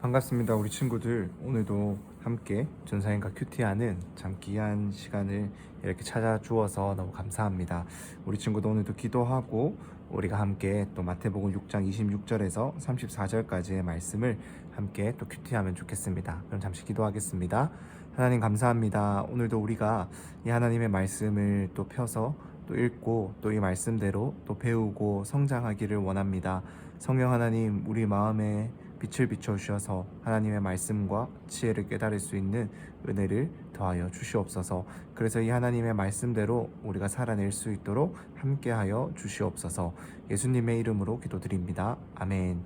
반갑습니다, 우리 친구들. 오늘도 함께 전사님과 큐티하는 참 귀한 시간을 이렇게 찾아주어서 너무 감사합니다. 우리 친구도 오늘도 기도하고 우리가 함께 또 마태복음 6장 26절에서 34절까지의 말씀을 함께 또 큐티하면 좋겠습니다. 그럼 잠시 기도하겠습니다. 하나님 감사합니다. 오늘도 우리가 이 하나님의 말씀을 또 펴서 또 읽고 또 이 말씀대로 또 배우고 성장하기를 원합니다. 성령 하나님, 우리 마음에 빛을 비춰주셔서 하나님의 말씀과 지혜를 깨달을 수 있는 은혜를 더하여 주시옵소서. 그래서 이 하나님의 말씀대로 우리가 살아낼 수 있도록 함께하여 주시옵소서. 예수님의 이름으로 기도드립니다. 아멘.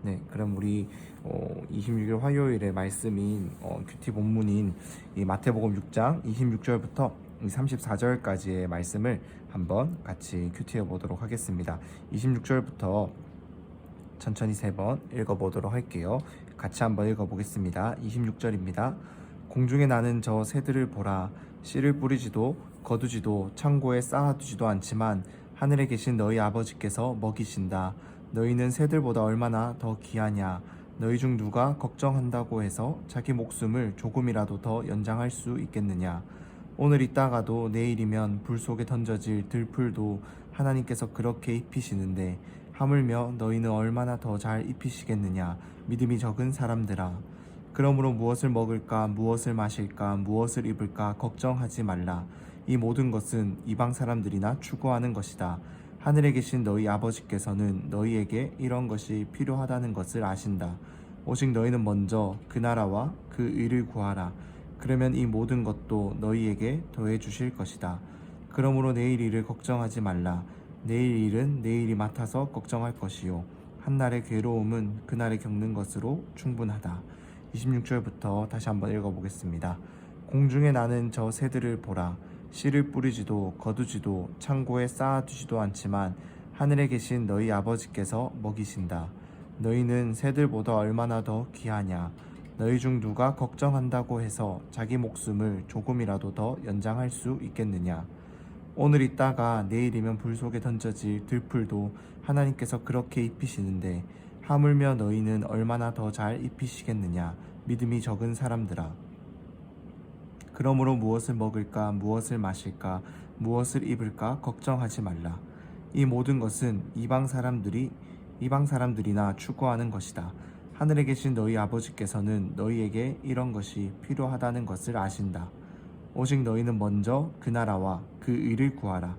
네, 그럼 우리 26일 화요일의 말씀인 큐티 본문인 이 마태복음 6장 26절부터 34절까지의 말씀을 한번 같이 큐티해 보도록 하겠습니다. 26절부터 천천히 3번 읽어보도록 할게요. 같이 한번 읽어보겠습니다. 26절입니다. 공중에 나는 저 새들을 보라. 씨를 뿌리지도 거두지도 창고에 쌓아두지도 않지만 하늘에 계신 너희 아버지께서 먹이신다. 너희는 새들보다 얼마나 더 귀하냐. 너희 중 누가 걱정한다고 해서 자기 목숨을 조금이라도 더 연장할 수 있겠느냐. 오늘 있다가도 내일이면 불 속에 던져질 들풀도 하나님께서 그렇게 입히시는데 하물며 너희는 얼마나 더 잘 입히시겠느냐. 믿음이 적은 사람들아. 그러므로 무엇을 먹을까, 무엇을 마실까, 무엇을 입을까 걱정하지 말라. 이 모든 것은 이방 사람들이나 추구하는 것이다. 하늘에 계신 너희 아버지께서는 너희에게 이런 것이 필요하다는 것을 아신다. 오직 너희는 먼저 그 나라와 그 의를 구하라. 그러면 이 모든 것도 너희에게 더해 주실 것이다. 그러므로 내일 일을 걱정하지 말라. 내일 일은 내일이 맡아서 걱정할 것이요 한날의 괴로움은 그날에 겪는 것으로 충분하다. 26절부터 다시 한번 읽어보겠습니다. 공중에 나는 저 새들을 보라. 씨를 뿌리지도 거두지도 창고에 쌓아두지도 않지만 하늘에 계신 너희 아버지께서 먹이신다. 너희는 새들보다 얼마나 더 귀하냐. 너희 중 누가 걱정한다고 해서 자기 목숨을 조금이라도 더 연장할 수 있겠느냐. 오늘 있다가 내일이면 불 속에 던져질 들풀도 하나님께서 그렇게 입히시는데 하물며 너희는 얼마나 더 잘 입히시겠느냐. 믿음이 적은 사람들아. 그러므로 무엇을 먹을까, 무엇을 마실까, 무엇을 입을까 걱정하지 말라. 이 모든 것은 이방 사람들이나 추구하는 것이다. 하늘에 계신 너희 아버지께서는 너희에게 이런 것이 필요하다는 것을 아신다. 오직 너희는 먼저 그 나라와 그 의를 구하라.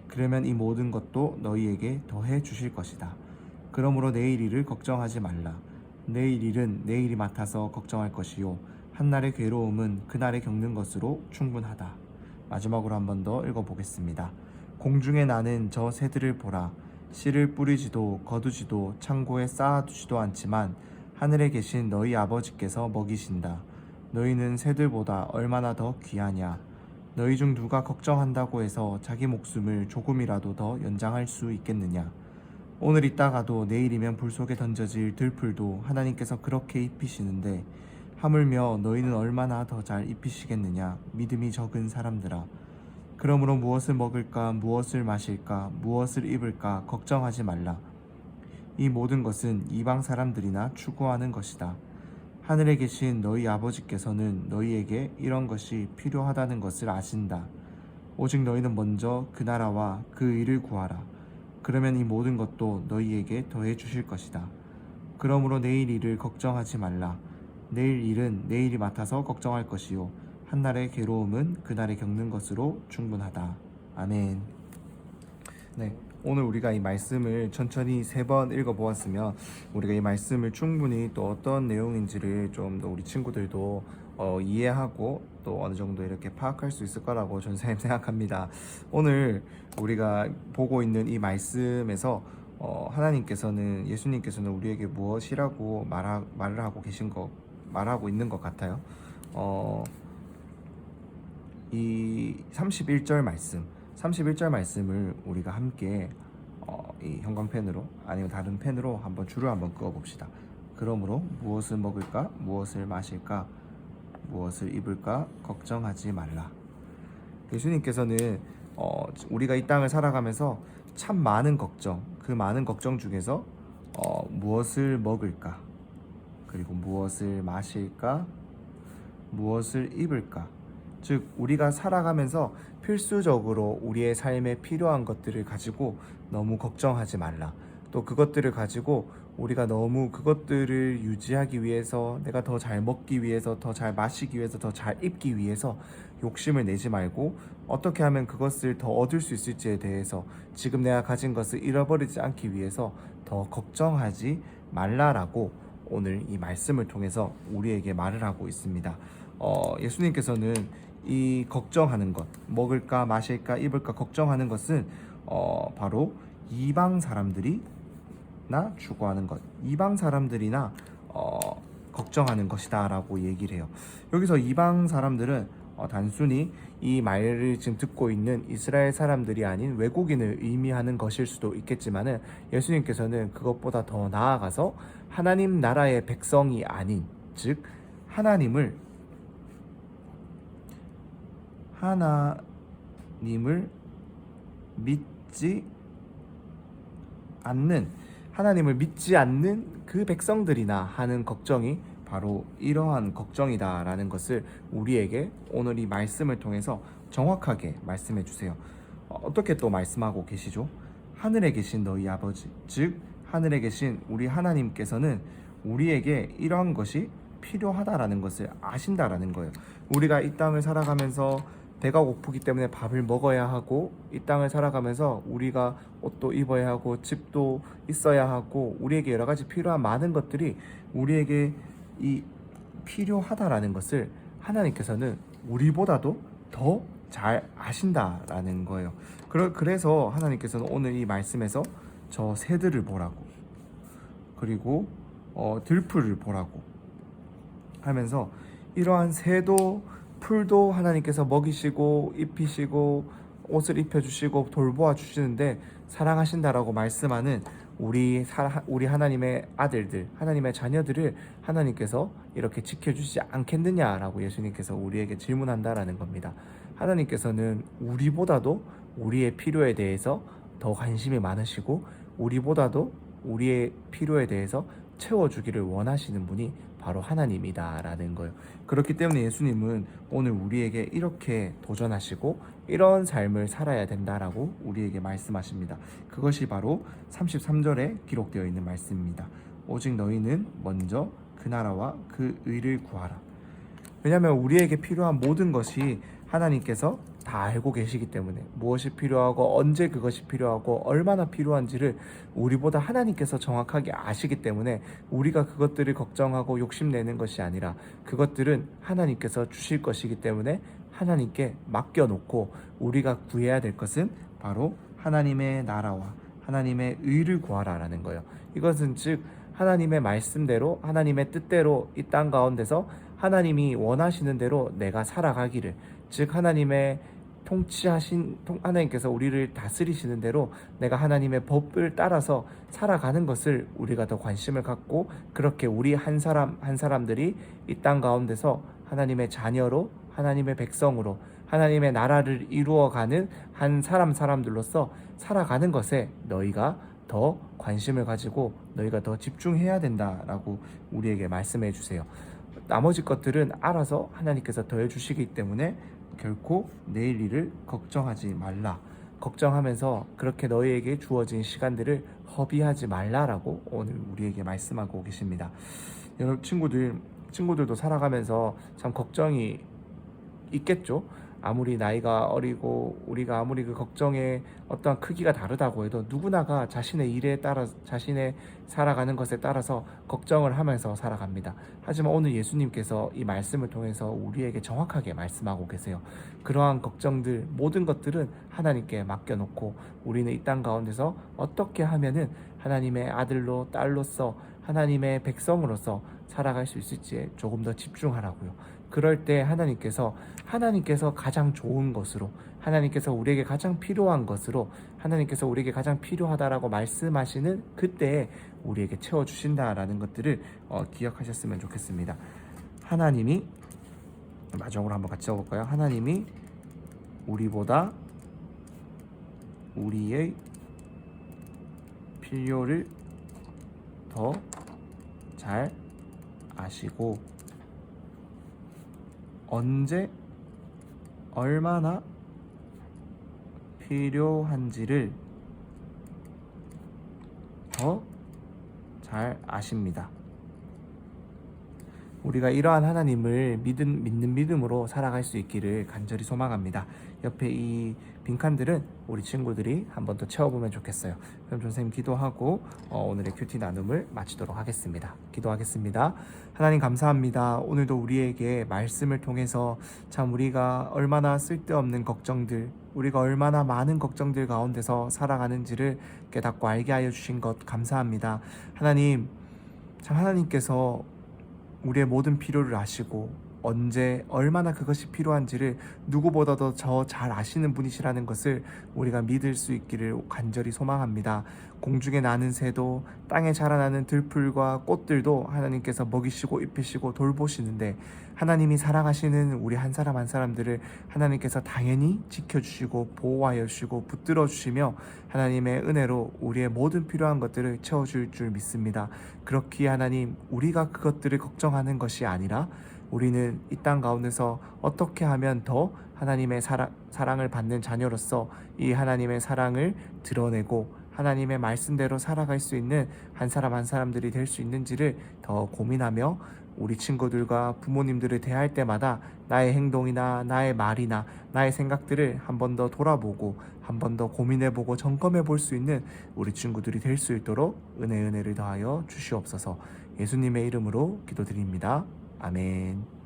그러면 이 모든 것도 너희에게 더해 주실 것이다. 그러므로 내일 일을 걱정하지 말라. 내일 일은 내일이 맡아서 걱정할 것이요 한날의 괴로움은 그날에 겪는 것으로 충분하다. 마지막으로 한 번 더 읽어보겠습니다. 공중에 나는 저 새들을 보라. 씨를 뿌리지도 거두지도 창고에 쌓아두지도 않지만 하늘에 계신 너희 아버지께서 먹이신다. 너희는 새들보다 얼마나 더 귀하냐. 너희 중 누가 걱정한다고 해서 자기 목숨을 조금이라도 더 연장할 수 있겠느냐. 오늘 있다가도 내일이면 불 속에 던져질 들풀도 하나님께서 그렇게 입히시는데 하물며 너희는 얼마나 더 잘 입히시겠느냐. 믿음이 적은 사람들아. 그러므로 무엇을 먹을까, 무엇을 마실까, 무엇을 입을까 걱정하지 말라. 이 모든 것은 이방 사람들이나 추구하는 것이다. 하늘에 계신 너희 아버지께서는 너희에게 이런 것이 필요하다는 것을 아신다. 오직 너희는 먼저 그 나라와 그 의를 구하라. 그러면 이 모든 것도 너희에게 더해 주실 것이다. 그러므로 내일 일을 걱정하지 말라. 내일 일은 내일이 맡아서 걱정할 것이요 한날의 괴로움은 그날에 겪는 것으로 충분하다. 아멘. 네, 오늘 우리가 이 말씀을 천천히 3번 읽어보았으면 우리가 이 말씀을 충분히 또 어떤 내용인지를 좀 더 우리 친구들도 이해하고 또 어느 정도 이렇게 파악할 수 있을 거라고 저는 생각합니다. 오늘 우리가 보고 있는 이 말씀에서 하나님께서는, 예수님께서는 우리에게 무엇이라고 말하고 있는 것 같아요. 이 31절 말씀을 우리가 함께 이 형광펜으로 아니면 다른 펜으로 한번 줄을 한번 그어 봅시다. 그러므로 무엇을 먹을까, 무엇을 마실까, 무엇을 입을까 걱정하지 말라. 예수님께서는 우리가 이 땅을 살아가면서 참 많은 걱정, 그 많은 걱정 중에서 무엇을 먹을까, 그리고 무엇을 마실까, 무엇을 입을까. 즉 우리가 살아가면서 필수적으로 우리의 삶에 필요한 것들을 가지고 너무 걱정하지 말라. 또 그것들을 가지고 우리가 너무 그것들을 유지하기 위해서, 내가 더 잘 먹기 위해서, 더 잘 마시기 위해서, 더 잘 입기 위해서 욕심을 내지 말고, 어떻게 하면 그것을 더 얻을 수 있을지에 대해서, 지금 내가 가진 것을 잃어버리지 않기 위해서 더 걱정하지 말라라고 오늘 이 말씀을 통해서 우리에게 말을 하고 있습니다. 예수님께서는 이 걱정하는 것, 먹을까 마실까 입을까 걱정하는 것은 바로 이방 사람들이나 추구하는 것, 이방 사람들이나 걱정하는 것이다라고 얘기를 해요. 여기서 이방 사람들은 단순히 이 말을 지금 듣고 있는 이스라엘 사람들이 아닌 외국인을 의미하는 것일 수도 있겠지만은, 예수님께서는 그것보다 더 나아가서 하나님 나라의 백성이 아닌, 즉 하나님을 믿지 않는 그 백성들이나 하는 걱정이 바로 이러한 걱정이다라는 것을 우리에게 오늘 이 말씀을 통해서 정확하게 말씀해 주세요. 어떻게 또 말씀하고 계시죠? 하늘에 계신 너희 아버지, 즉 하늘에 계신 우리 하나님께서는 우리에게 이러한 것이 필요하다라는 것을 아신다라는 거예요. 우리가 이 땅을 살아가면서 배가 고프기 때문에 밥을 먹어야 하고, 이 땅을 살아가면서 우리가 옷도 입어야 하고, 집도 있어야 하고, 우리에게 여러 가지 필요한 많은 것들이 우리에게 이 필요하다라는 것을 하나님께서는 우리보다도 더 잘 아신다라는 거예요. 그래서 하나님께서는 오늘 이 말씀에서 저 새들을 보라고, 그리고 들풀을 보라고 하면서, 이러한 새도 풀도 하나님께서 먹이시고 입히시고 옷을 입혀주시고 돌보아 주시는데 사랑하신다라고 말씀하는 우리 하나님의 아들들, 하나님의 자녀들을 하나님께서 이렇게 지켜주시지 않겠느냐라고 예수님께서 우리에게 질문한다라는 겁니다. 하나님께서는 우리보다도 우리의 필요에 대해서 더 관심이 많으시고, 우리보다도 우리의 필요에 대해서 채워주기를 원하시는 분이 바로 하나님이다라는 거예요. 그렇기 때문에 예수님은 오늘 우리에게 이렇게 도전하시고 이런 삶을 살아야 된다라고 우리에게 말씀하십니다. 그것이 바로 33절에 기록되어 있는 말씀입니다. 오직 너희는 먼저 그 나라와 그 의를 구하라. 왜냐하면 우리에게 필요한 모든 것이 하나님께서 다 알고 계시기 때문에, 무엇이 필요하고 언제 그것이 필요하고 얼마나 필요한지를 우리보다 하나님께서 정확하게 아시기 때문에, 우리가 그것들을 걱정하고 욕심내는 것이 아니라 그것들은 하나님께서 주실 것이기 때문에 하나님께 맡겨놓고, 우리가 구해야 될 것은 바로 하나님의 나라와 하나님의 의를 구하라라는 거예요. 이것은 즉 하나님의 말씀대로, 하나님의 뜻대로 이 땅 가운데서 하나님이 원하시는 대로 내가 살아가기를, 즉 하나님의 하나님께서 우리를 다스리시는 대로 내가 하나님의 법을 따라서 살아가는 것을 우리가 더 관심을 갖고, 그렇게 우리 한 사람들이 이 땅 가운데서 하나님의 자녀로, 하나님의 백성으로 하나님의 나라를 이루어가는 한 사람들로서 살아가는 것에 너희가 더 관심을 가지고 너희가 더 집중해야 된다라고 우리에게 말씀해 주세요. 나머지 것들은 알아서 하나님께서 더해 주시기 때문에 결코 내일 일을 걱정하지 말라. 걱정하면서 그렇게 너희에게 주어진 시간들을 허비하지 말라라고 오늘 우리에게 말씀하고 계십니다. 여러분 친구들도 살아가면서 참 걱정이 있겠죠. 아무리 나이가 어리고 우리가 아무리 그 걱정의 어떠한 크기가 다르다고 해도 누구나가 자신의 일에 따라, 자신의 살아가는 것에 따라서 걱정을 하면서 살아갑니다. 하지만 오늘 예수님께서 이 말씀을 통해서 우리에게 정확하게 말씀하고 계세요. 그러한 걱정들, 모든 것들은 하나님께 맡겨놓고 우리는 이 땅 가운데서 어떻게 하면은 하나님의 아들로, 딸로서, 하나님의 백성으로서 살아갈 수 있을지에 조금 더 집중하라고요. 그럴 때 하나님께서 가장 좋은 것으로, 하나님께서 우리에게 가장 필요한 것으로, 하나님께서 우리에게 가장 필요하다라고 말씀하시는 그때에 우리에게 채워주신다라는 것들을 기억하셨으면 좋겠습니다. 하나님이, 마지막으로 한번 같이 써볼까요? 하나님이 우리보다 우리의 필요를 더 잘 아시고 언제 얼마나 필요한지를 더 잘 아십니다. 우리가 이러한 하나님을 믿는 믿음으로 살아갈 수 있기를 간절히 소망합니다. 옆에 이 빈칸들은 우리 친구들이 한 번 더 채워보면 좋겠어요. 그럼 선생님 기도하고 오늘의 큐티 나눔을 마치도록 하겠습니다. 기도하겠습니다. 하나님 감사합니다. 오늘도 우리에게 말씀을 통해서 참 우리가 얼마나 쓸데없는 걱정들, 우리가 얼마나 많은 걱정들 가운데서 살아가는지를 깨닫고 알게 하여 주신 것 감사합니다. 하나님, 참 하나님께서 우리의 모든 필요를 아시고 언제 얼마나 그것이 필요한지를 누구보다도 더 잘 아시는 분이시라는 것을 우리가 믿을 수 있기를 간절히 소망합니다. 공중에 나는 새도 땅에 자라나는 들풀과 꽃들도 하나님께서 먹이시고 입히시고 돌보시는데 하나님이 사랑하시는 우리 한 사람 한 사람들을 하나님께서 당연히 지켜주시고 보호하여 주시고 붙들어 주시며 하나님의 은혜로 우리의 모든 필요한 것들을 채워줄 줄 믿습니다. 그렇기에 하나님, 우리가 그것들을 걱정하는 것이 아니라 우리는 이 땅 가운데서 어떻게 하면 더 하나님의 사랑을 받는 자녀로서 이 하나님의 사랑을 드러내고 하나님의 말씀대로 살아갈 수 있는 한 사람 한 사람들이 될 수 있는지를 더 고민하며 우리 친구들과 부모님들을 대할 때마다 나의 행동이나 나의 말이나 나의 생각들을 한 번 더 돌아보고 한 번 더 고민해보고 점검해 볼 수 있는 우리 친구들이 될 수 있도록 은혜를 더하여 주시옵소서. 예수님의 이름으로 기도드립니다. 아멘.